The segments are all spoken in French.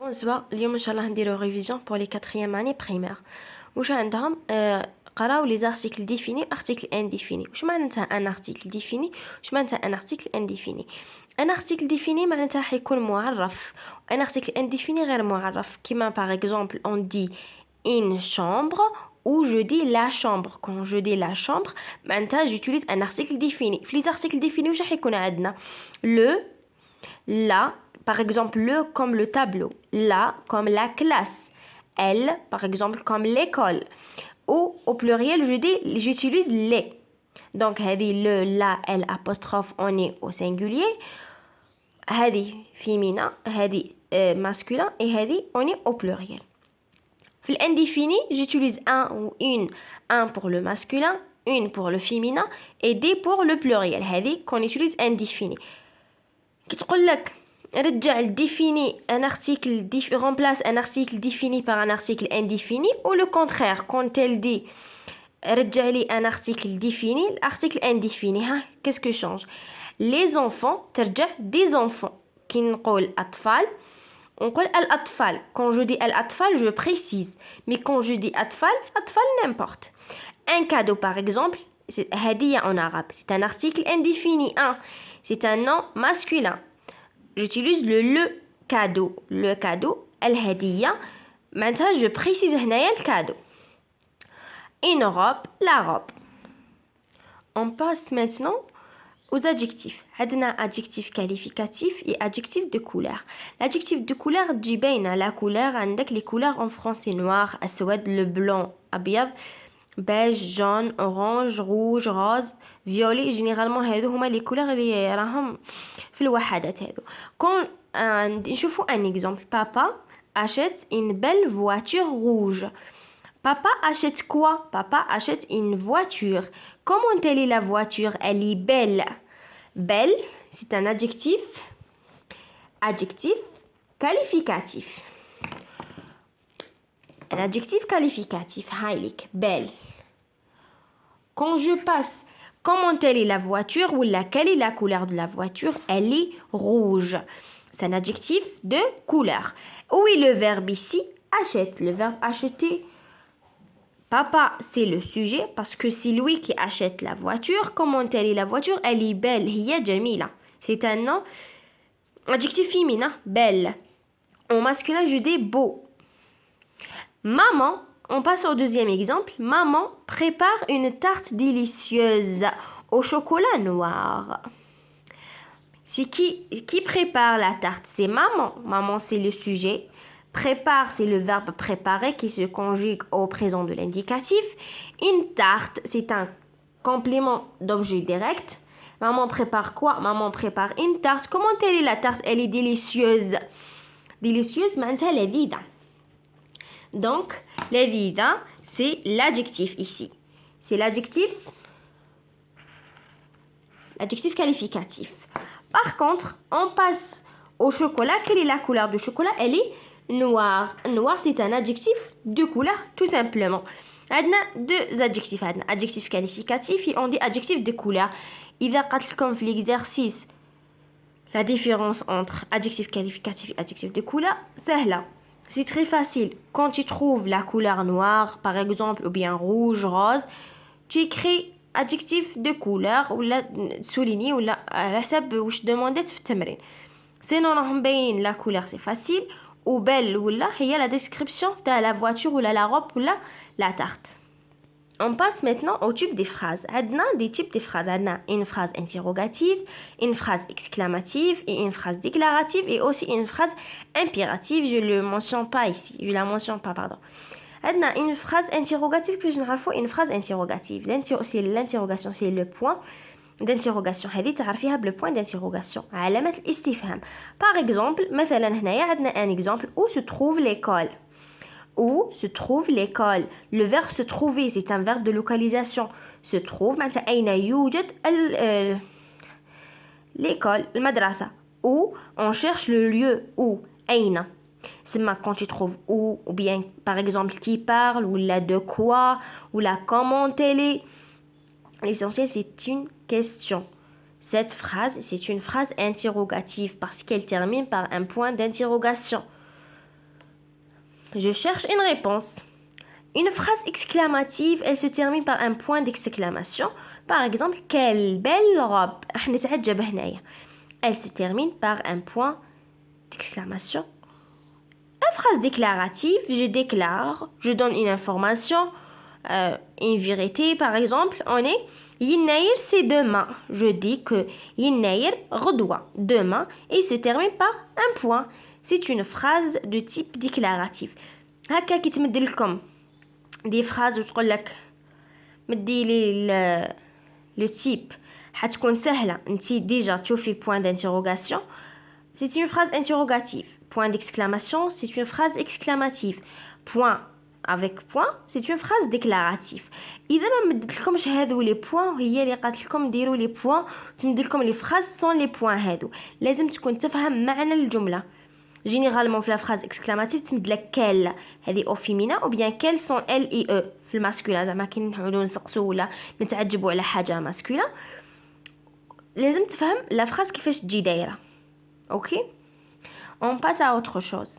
Bonsoir, اليوم ان شاء الله نديرو ريفيزيون pour les 4e année primaire. واش عندهم قراو les articles définis article indéfini. واش معناتها un article défini واش معناتها un article indéfini. un article défini معناتها حيكون معرف un article indéfini غير معرف. كيما par exemple on dit une chambre ou je dis la chambre. Quand je dis la chambre معناتها j'utilise un article défini. في les articles définis واش حيكون عندنا le, la. Par exemple, le comme le tableau, la comme la classe, elle, par exemple, comme l'école. Ou au pluriel, j'utilise les. Donc, le, la, elle, apostrophe, on est au singulier. Féminin, masculin et on est au pluriel. Pour l'indéfini, j'utilise un ou une, un pour le masculin, une pour le féminin et des pour le pluriel. Qu'on utilise indéfini. Qu'est-ce que رجع définit un article remplace un article défini par un article indéfini ou le contraire quand elle dit رجع لي un article défini l'article indéfini qu'est-ce que change les enfants ترجع des enfants كي نقول أطفال نقول الأطفال quand je dis الأطفال je précise mais quand je dis أطفال n'importe un cadeau par exemple c'est هدية en arabe c'est un article indéfini c'est un nom masculin. J'utilise le cadeau. Le cadeau, الهدية. Maintenant, je précise هنايا le cadeau. Une robe, la robe. On passe maintenant aux adjectifs. عندنا adjectif qualificatif et adjectif de couleur. L'adjectif de couleur تجي باينة la couleur عندك les couleurs en français noir, أسود, le blanc, أبيض, beige, jaune, orange, rouge, rose, violet. Généralement هادو هما les couleurs اللي راهم في الوحدات هادو. Quand نشوفوا un exemple. Papa achète une belle voiture rouge. Papa achète quoi? Papa achète une voiture. Comment elle est la voiture? Elle est belle. Belle, c'est un adjectif. Adjectif qualificatif. Un adjectif qualificatif. Heilig, belle. Quand je passe, comment elle est la voiture ou quelle est la couleur de la voiture? Elle est rouge. C'est un adjectif de couleur. Où est le verbe ici? Achète. Le verbe acheter. Papa, c'est le sujet parce que c'est lui qui achète la voiture. Comment elle est la voiture? Elle est belle. هي جميلة. C'est un nom. Adjectif féminin. Belle. En masculin, je dis beau. Maman, on passe au deuxième exemple. Maman prépare une tarte délicieuse au chocolat noir. C'est qui prépare la tarte? C'est maman. Maman, c'est le sujet. Prépare, c'est le verbe préparer qui se conjugue au présent de l'indicatif. Une tarte, c'est un complément d'objet direct. Maman prépare quoi? Maman prépare une tarte. Comment elle est la tarte? Elle est délicieuse. Délicieuse, معناتها لذيذة. Donc, لذيذة, c'est l'adjectif ici. C'est l'adjectif qualificatif. Par contre, on passe au chocolat. Quelle est la couleur du chocolat? Elle est noire. Noir, c'est un adjectif de couleur, tout simplement. On a deux adjectifs. On a adjectif qualificatif et on dit adjectif de couleur. إذا قلت لكم في l'exercice la différence entre adjectif qualificatif et adjectif de couleur, سهلة. C'est très facile. Quand tu trouves la couleur noire, par exemple, ou bien rouge, rose, tu écris adjectif de couleur ou la souligner ou la على حسب واش demandé في التمرين. Sinon راهم باين la couleur c'est facile ou belle ou là هي la description de la voiture ou la robe ou la tarte. On passe maintenant au type des phrases. عندنا des types de phrases. عندنا une phrase interrogative, une phrase exclamative et une phrase déclarative et aussi une phrase impérative. Je le mentionne pas ici. Je la mentionne pas, pardon. عندنا une phrase interrogative que je نعرفوا une phrase interrogative. C'est l'interrogation, c'est le point d'interrogation. هذه تعرفيها le point d'interrogation. علامة الاستفهام. Par exemple, مثلا هنايا عندنا un exemple où se trouve l'école. Où se trouve l'école. Le verbe se trouver, c'est un verbe de localisation. Se trouve, معناتها أين يوجد l'école, المدرسة. Où on cherche le lieu. Où أين. C'est quand tu trouves où, ou bien par exemple qui parle, ou là de quoi, ou là comment elle est. L'essentiel, c'est une question. Cette phrase, c'est une phrase interrogative parce qu'elle termine par un point d'interrogation. Je cherche une réponse. Une phrase exclamative, elle se termine par un point d'exclamation. Par exemple, quelle belle robe. نتعجب هنايا. Elle se termine par un point d'exclamation. La phrase déclarative, je déclare, je donne une information, une vérité. Par exemple, on est يناير c'est demain. Je dis que يناير غدوة, demain, et se termine par un point. C'est une phrase de type déclaratif. هكا كي تمد لكم دي phrases وتقول لك مدي لي le type حتكون سهلة انت déjà تشوفي point d'interrogation. C'est une phrase interrogative. Point d'exclamation, c'est une phrase exclamative. Point avec point, c'est une phrase déclarative. إذا ما مدتلكمش هادو لي بوين هي اللي قالت لكم ديروا لي بوين تمد لكم لي فراز سون لي بوين هادو. لازم تكون تفهم معنى الجملة. جينيرالمون في لا فراز اكسكلاماتيف تمد لك كال هذه او فيمينا او بيان كال سون ال اي او في الماسكولا زعما كي نحاولوا نسقسوا ولا نتعجبوا على حاجه ماسكولا لازم تفهم لا فراز كيفاش تجي دايره. اوكي on passe à autre chose.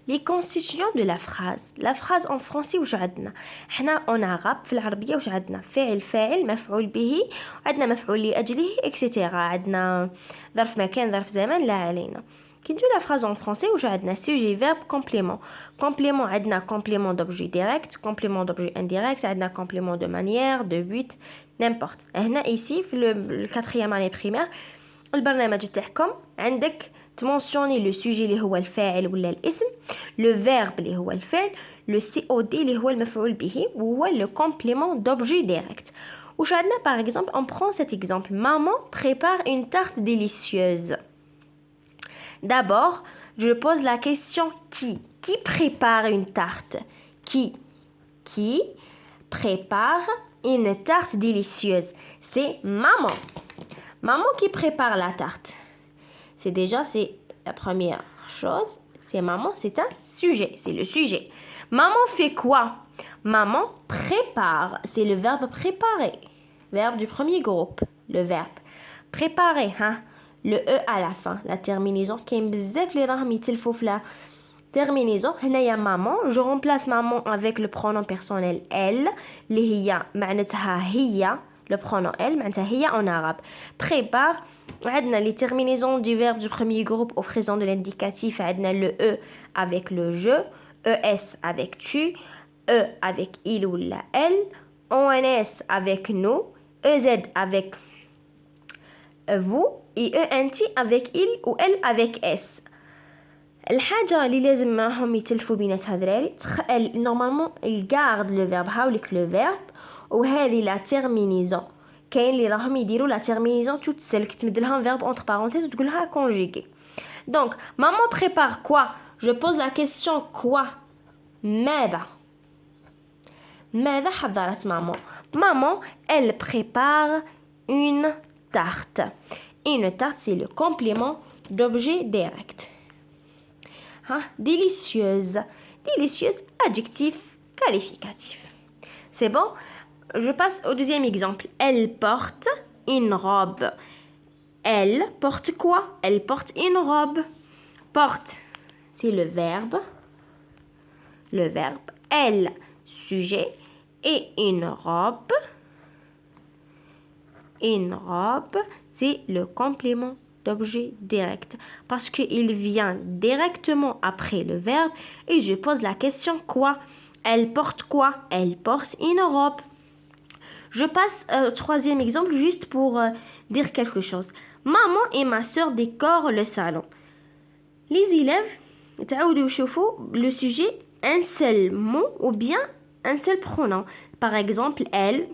Les constituants de la phrase. La phrase en français واش عندنا حنا en arabe في العربيه واش عندنا فاعل مفعول به عندنا مفعول لاجله اكسيتيرا عندنا ظرف مكان ظرف زمان لا علينا. كي نديرو لا phrase en français واش عندنا sujet verbe complément. complément عندنا complément d'objet direct complément d'objet indirect عندنا complément de manière de but n'importe. هنا ici في الكاتريام année primaire البرنامج تاعكم عندك تمونسيوني لو سوجي اللي هو الفاعل ولا الاسم لو فيرب اللي هو الفعل لو سي او دي اللي هو المفعول به وهو لو كومبليمون دوبجي ديريكت. واش عندنا باغ اكزومبل on prend cet exemple maman prépare une tarte délicieuse. D'abord je pose la question qui prépare une tarte qui prépare une tarte délicieuse. C'est maman qui prépare la tarte. C'est la première chose. C'est maman, c'est un sujet, c'est le sujet. Maman fait quoi? Maman prépare, c'est le verbe préparer. Verbe du premier groupe, le verbe. Préparer, hein? Le E à la fin, la terminaison. كاين بزاف لي راهم يتلفوا في la terminaison. هنايا maman, je remplace maman avec le pronom personnel elle اللي هي معناتها هي. Le pronom elle معناتها هي en arabe. Prépare عندنا les terminaisons du verbe du premier groupe au présent de l'indicatif عندنا le E avec le je ES avec tu E avec il ou la elle ONS avec nous EZ avec vous et ENT avec il ou elle avec S. الحاجة اللي لازم معهم يتلفوا بينات هذراري normalement il garde le verbe هاوليك le verbe وهذه la terminaison كاين اللي راهم يديروا لا terminaison toute seule كتمد لهم verbe entre parenthèses وتقول لها conjugué. Donc maman prépare quoi? Je pose la question quoi? ماذا حضرت maman? Maman elle prépare une tarte. Une tarte c'est le complément d'objet direct. Délicieuse adjectif qualificatif. C'est bon? Je passe au deuxième exemple. Elle porte une robe. Elle porte quoi? Elle porte une robe. Porte, c'est le verbe. Elle, sujet. Et une robe, c'est le complément d'objet direct. Parce qu'il vient directement après le verbe. Et je pose la question quoi? Elle porte quoi? Elle porte une robe. Je passe au troisième exemple juste pour dire quelque chose. Maman et ma sœur décorent le salon. Les élèves تعودوا يشوفوا le sujet un seul mot ou bien un seul pronom. Par exemple, elle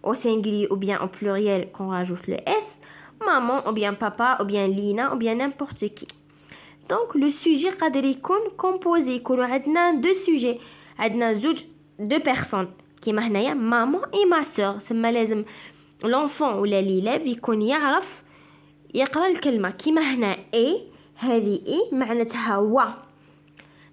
au singulier ou bien au pluriel qu'on rajoute le S, maman ou bien papa ou bien Lina ou bien n'importe qui. Donc le sujet قادر يكون composé يكونوا عندنا deux sujets عندنا deux personnes كيما هنايا maman et ma sœur. سما لازم l'enfant ولا l'élève يكون يعرف يقرا الكلمه كيما هنا هذه معناتها و.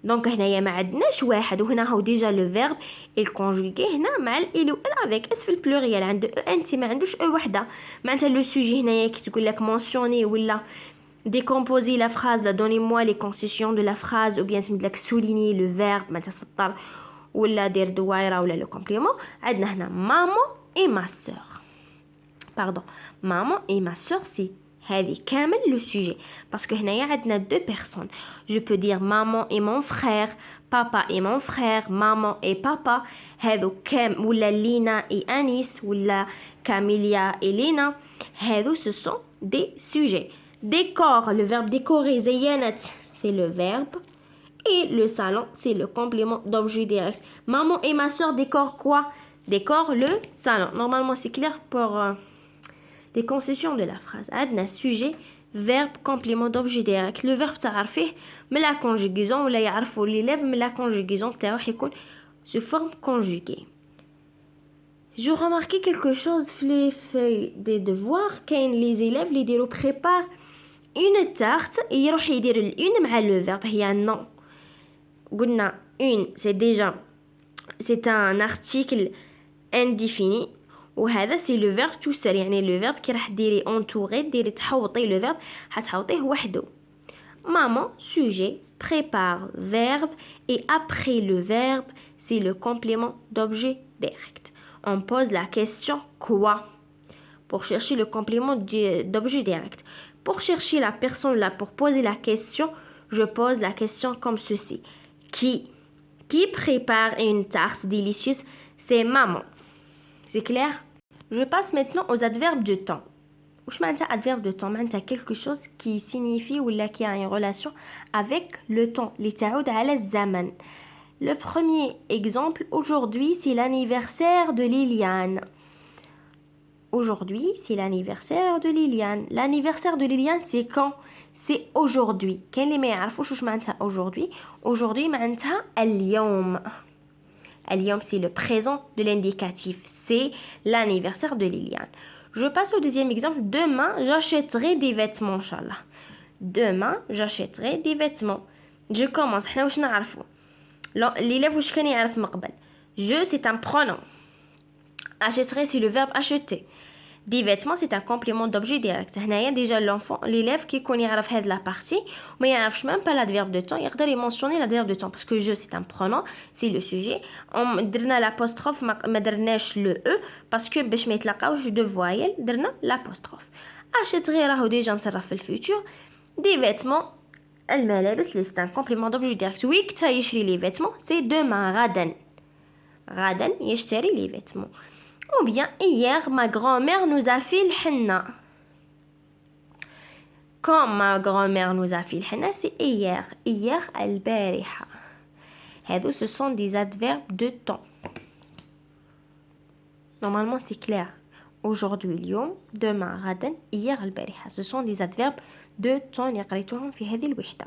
دونك هنايا ما عندناش واحد وهنا هو ديجا لو فيرب الكونجوغي هنا مع ال او ال افيك اس في البلوريال عنده انت ما عندوش او وحده معناتها لو سوجي هنايا كي تقول لك مونسيوني ولا décomposer la phrase, donnez-moi les concessions de la phrase, ou bien souligner le verbe, مثلا سطر ولا دير دويرة ولا le complément. عندنا هنا maman et ma sœur. Pardon, maman et ma sœur, c'est هذه كامل le sujet. Parce que هنايا عندنا deux personnes. Je peux dire maman et mon frère, papa et mon frère, maman et papa. هذو كام ولا لينا et Anis ولا Camélia et Léna. هذو ce sont des sujets. Décor, le verbe décorer, زينت, c'est le verbe. Et le salon, c'est le complément d'objet direct. Maman et ma soeur décorent quoi? Décorent le salon. Normalement, c'est clair pour les concessions de la phrase. عندنا sujet, verbe, complément d'objet direct. Le verbe تعرفيه من la conjugaison ولا يعرفوا l'élève من la conjugaison تاعو حيكون sous forme conjuguée. Je remarquais quelque chose في les feuilles des devoirs. كاين les élèves اللي يديروا préparent une tarte يروح يدير une مع le verbe هي non. قلنا une c'est un article indéfini وهذا c'est le verbe tout seul. يعني le verbe كي راح ديري entourer ديري تحوطي le verbe حتحوطيه وحده. maman sujet, prépare verbe et après le verbe c'est le complément d'objet direct. On pose la question quoi pour chercher le complément d'objet direct. Pour chercher la personne là, pour poser la question, je pose la question comme ceci. Qui prépare une tarte délicieuse? C'est maman. C'est clair? Je passe maintenant aux adverbes de temps. وش معناتها adverbe de temps? معناتها quelque chose qui signifie ou qui a une relation avec le temps اللي تعود على الزمن. Le premier exemple, aujourd'hui c'est l'anniversaire de Liliane. Aujourd'hui c'est l'anniversaire de Liliane. L'anniversaire de Liliane c'est quand? C'est aujourd'hui. كاين اللي ما يعرفوش واش معناتها aujourd'hui. Aujourd'hui معناتها اليوم. اليوم c'est le présent de l'indicatif. C'est l'anniversaire de Liliane. Je passe au deuxième exemple. Demain j'achèterai des vêtements inchallah. Demain j'achèterai des vêtements. Je commence. حنا واش نعرفوا؟ l'élève واش كان يعرف من قبل؟ Je c'est un pronom. Achèterai c'est le verbe acheter. Des vêtements c'est un complément d'objet direct. هنايا déjà l'enfant l'élève qui يكون يعرف هاد la partie ما يعرفش même pas l'adverbe de temps يقدر يمونسيوني l'adverbe de temps parce que je c'est un pronom c'est le sujet. درنا l'apostrophe ما درناش le e parce que باش ما يتلاقاوش deux voyelles درنا l'apostrophe. Achèterai راهو déjà مصرف في الفيتور. Des vêtements الملابس c'est un complément d'objet direct. ويك تا يشري les vêtements c'est demain غدا يشتري les vêtements. Ou bien hier ma grand-mère nous a fait le henna. Quand ma grand-mère nous a fait le henna c'est hier. Hier البارحة. هذو ce sont des adverbes de temps. Normalement c'est clair. Aujourd'hui اليوم, demain غدا, hier البارحة. Ce sont des adverbes de temps اللي قريتوهم في هذه الوحدة.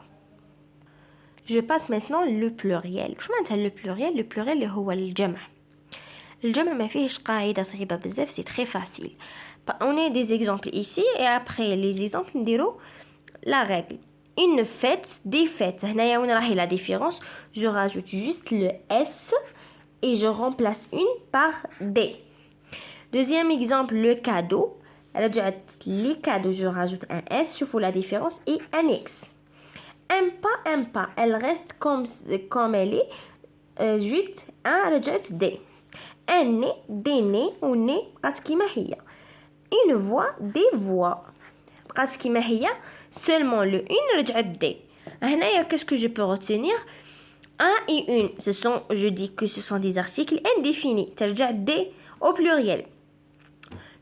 Je passe maintenant le pluriel. شو معناتها le pluriel? Le pluriel اللي هو الجمع. الجمع ما فيهش قاعدة صعيبة بزاف, c'est très facile. On a des exemples ici et après les exemples نديرو la règle. Une fête, des fêtes. هنايا وين راهي la différence? Je rajoute juste le s et je remplace une par des. Deuxième exemple, le cadeau. رجعت les cadeaux, je rajoute un s, شوفوا la différence, et un x. Un pas, elle reste comme elle est, juste un رجعت des. Un nez, des nez ou nez بقات كيما هي. Une voix, des voix بقات كيما هي, seulement le une رجعت des. هنايا qu'est-ce que je peux retenir? Un et une, je dis que ce sont des articles indéfinis. ترجع des au pluriel.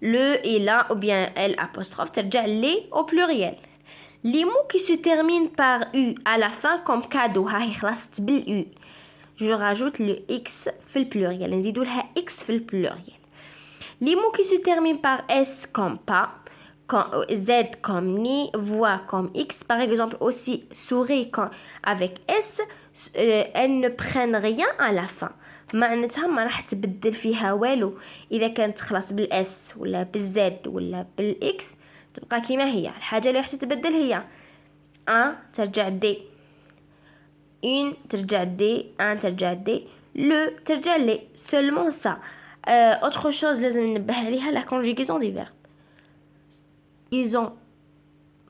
Le et la ou bien l apostrophe ترجع les au pluriel. Les mots qui se terminent par u à la fin comme cadeau هاهي خلصت بال u. Je rajoute le x في البلوريال. نزيدو لها x في البلوريال. Les mots qui se terminent par s comme pas, z comme ni, voix comme x. Par exemple aussi souris avec s, elles ne prennent rien à la fin. معناتها ما راح تبدل فيها والو. إذا كانت تخلص بالاس ولا بالزد ولا بالاكس تبقى كيما هي. الحاجة اللي راح تتبدل هي ترجع دي, une ترجع دي, un ترجع دي, le ترجع لي. seulement ça. Autre chose لازم ننبه عليها la conjugaison des verbes. Conjugaison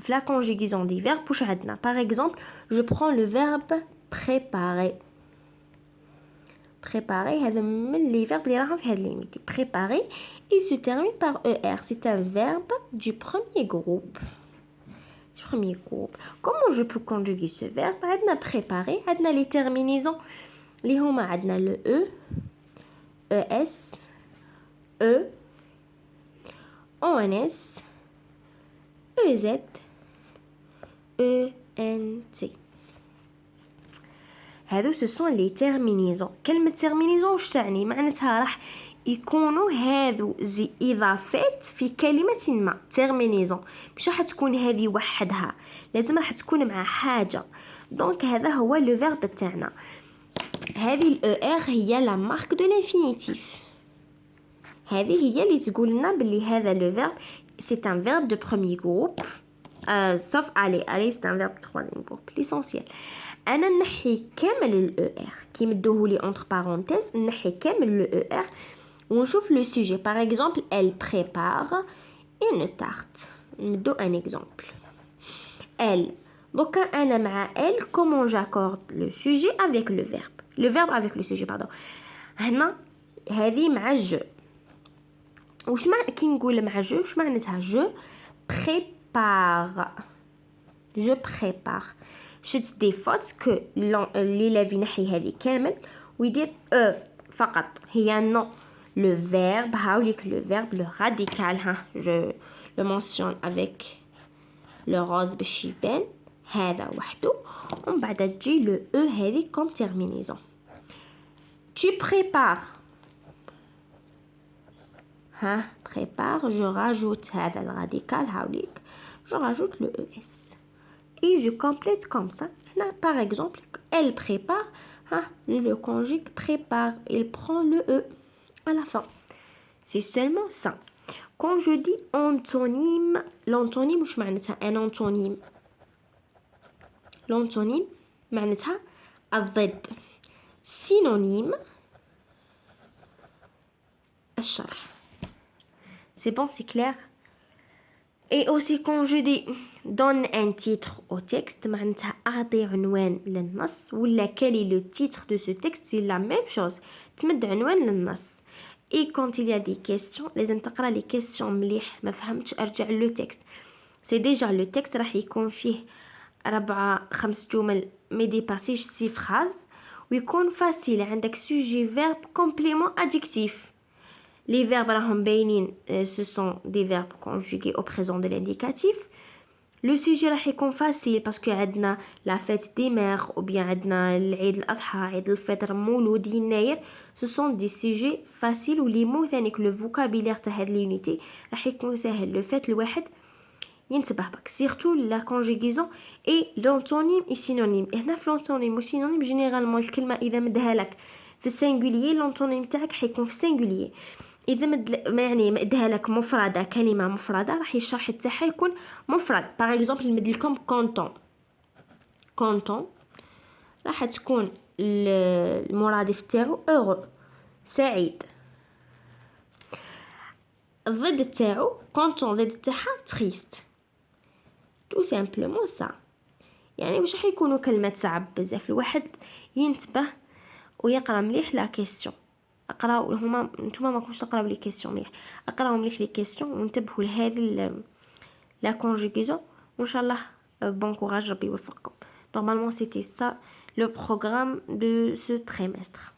la conjugaison des verbes واش عندنا. Par exemple, je prends le verbe préparer. Préparer هذا من les verbes اللي راهم في هذه l'unité. Préparer, il se termine par ER. C'est un verbe du premier groupe. Comment je peux conjuguer ce verbe? عندنا préparer, عندنا les terminaisons اللي هما عندنا le E, ES, E, ONS, EZ, ENT. هذو ce sont les terminaisons. كلمة terminaison واش تعني؟ معناتها راح يكونوا هذو زي إضافات في كلمة ما. terminaison مش راح تكون هذه وحدها، لازم راح تكون مع حاجة. دونك هذا هو لو فيرب تاعنا. هذه ال ER هي لا مارك دو l'infinitif. هذه هي اللي تقول لنا باللي هذا لو فيرب c'est un verbe de premier groupe sauf aller c'est un verbe de troisième groupe. L'essentiel انا نحي كامل ال ER كي مدوه لي entre parenthèses، نحي كامل ال ER ونشوف le sujet. Par exemple, elle prépare une tarte. ندو un exemple. Elle. Donc أنا مع elle comment j'accorde le sujet avec le verbe. Le verbe avec le sujet pardon. هنا هذه مع je. وش معنى كي نقول مع je وش معناتها؟ je prépare. Je prépare. شفت دي فوت كو l'élève ينحي هذه كامل ويدير فقط هي non. Le verbe, le verbe, le radical, je le mentionne avec le rose بشيبان هذا وحده ومن بعد تجي le E هذه comme terminaison. Tu prépares. Prépare, je rajoute هذا le radical je rajoute le ES. Et je complète comme ça. Là, par exemple, elle prépare, le conjugue prépare, il prend le E à la fin. C'est seulement ça. Quand je dis antonyme, l'antonyme وش معناتها un antonyme؟ l'antonyme معناتها الضد. synonyme الشرح. C'est bon, c'est clair? Et aussi quand je dis donne un titre au texte معناتها أعطي عنوان للنص ولا quel est le titre de ce texte, c'est la même chose. تمد عنوان للنص. Et quand il y a des questions لازم تقرأ les questions مليح. ما فهمتش أرجع le texte. C'est déjà le texte راح يكون فيه 4-5 جمل ما ديباسيش 6 phrases ويكون facile. عندك sujet verbe complément adjectif. Les verbes راهم باينين ce sont des verbes conjugués au présent de l'indicatif. Le sujet راح يكون facile parce que عندنا la fête des mères ou bien عندنا العيد الأضحى عيد الفطر مولود يناير. Ce sont des sujets faciles و les mots ثانيك le vocabulaire تاع هاد l'unité راح يكون سهل. le fait الواحد ينتبه بك surtout la conjugaison et l'antonyme et synonyme. هنا في l'antonyme و synonyme généralement الكلمة إذا مدها لك في السنجولير l'antonyme تاعك حيكون في السنجولير. إذا يعني مدها لك مفردة كلمة مفردة راح الشرح تاعها يكون مفرد. باغ اكزومبل نمد لكم كونتون راح تكون المرادف تاعو heureux سعيد. الضد تاعو كونتون ضد تاعها triste. tout simplement ça. يعني واش راح يكونوا كلمات صعب بزاف. الواحد ينتبه ويقرا مليح لا كيسيون. اقراو هما نتوما ما كنتش تقراو لي كيسيون مليح. اقراو مليح لي كيسيون وانتبهوا لهذه لا كونجوغيزون وان شاء الله bon courage ربي يوفقكم. Normalement c'était ça le programme de ce trimestre.